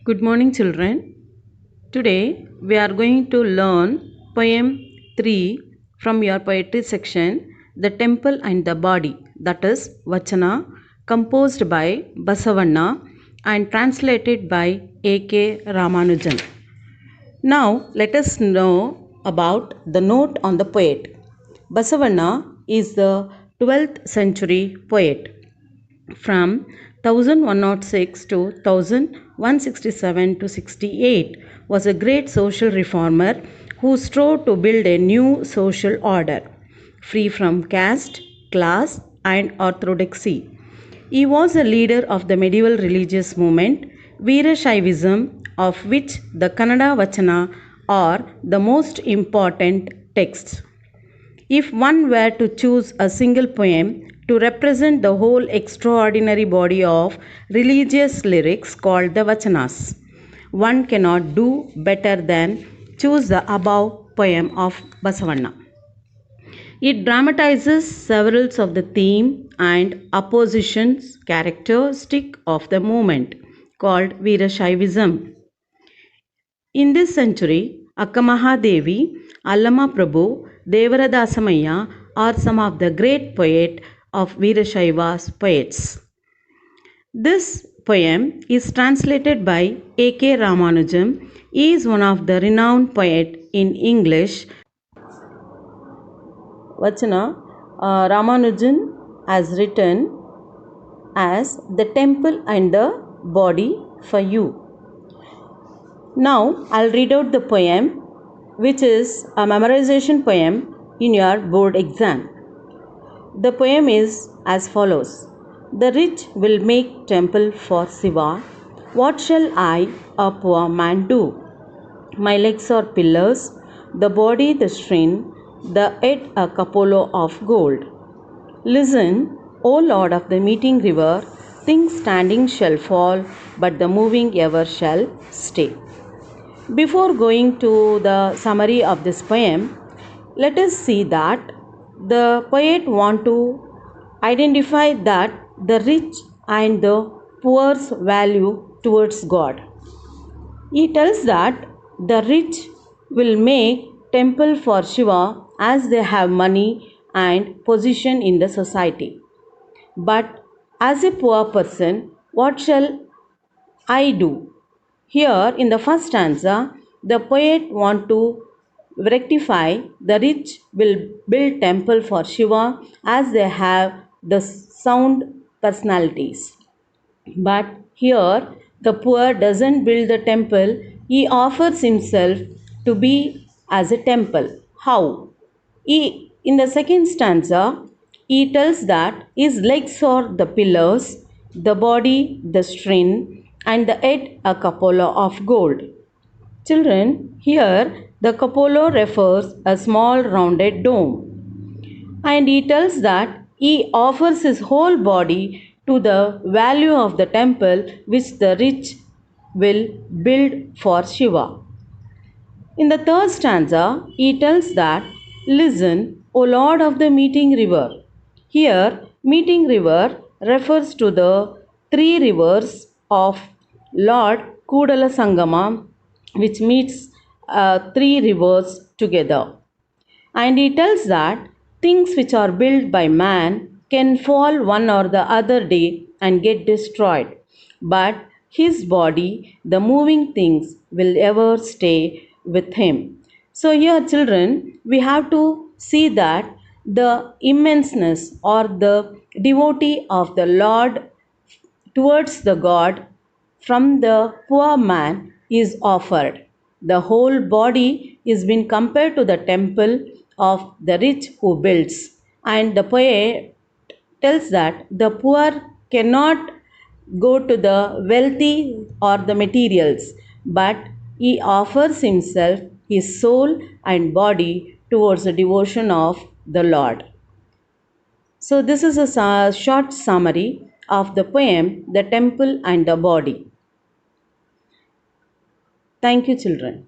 Good morning, children. Today we are going to learn poem 3 from your poetry section, The Temple and the Body, that is Vachana, composed by Basavanna and translated by A.K. Ramanujan. Now let us know about the note on the poet. Basavanna is the 12th century poet. From 1106 to 1167 to 68 was a great social reformer who strove to build a new social order, free from caste, class, and orthodoxy. He was a leader of the medieval religious movement, Veerashaivism, of which the Kannada Vachana are the most important texts. If one were to choose a single poem to represent the whole extraordinary body of religious lyrics called the Vachanas, one cannot do better than choose the above poem of Basavanna. It dramatizes several of the theme and oppositions characteristic of the movement called Veerashaivism. In this century, Akkamahadevi, Allama Prabhu, Devaradasamaya are some of the great poets of Veerashaiva's poets. This poem is translated by A.K. Ramanujan. He is one of the renowned poets in English. Vachana Ramanujan has written as The Temple and the Body for You. Now I'll read out the poem, which is a memorization poem in your board exam. The poem is as follows. The rich will make temple for Shiva. What shall I, a poor man, do? My legs are pillars, the body the string, the head a cupola of gold. Listen, O Lord of the meeting river, things standing shall fall, but the moving ever shall stay. Before going to the summary of this poem, let us see that the poet want to identify that the rich and the poor's value towards God. He tells that the rich will make temple for Shiva as they have money and position in the society. But as a poor person, what shall I do? Here in the first stanza, the poet want to rectify the rich will build temple for Shiva as they have the sound personalities. But here the poor doesn't build the temple, he offers himself to be as a temple. How? In the second stanza, he tells that his legs are the pillars, the body the string, and the head a cupola of gold. Children, here the cupola refers a small rounded dome, and he tells that he offers his whole body to the value of the temple which the rich will build for Shiva. In the third stanza, he tells that, listen, O Lord of the meeting river. Here, meeting river refers to the three rivers of Lord Kudala Sangama, which meets three rivers together. And he tells that things which are built by man can fall one or the other day and get destroyed. But his body, the moving things, will ever stay with him. So, here, children, we have to see that the immenseness or the devotee of the Lord towards the God from the poor man is offered. The whole body is been compared to the temple of the rich who builds. And the poet tells that the poor cannot go to the wealthy or the materials, but he offers himself, his soul and body towards the devotion of the Lord. So, this is a short summary of the poem, The Temple and the Body. Thank you, children.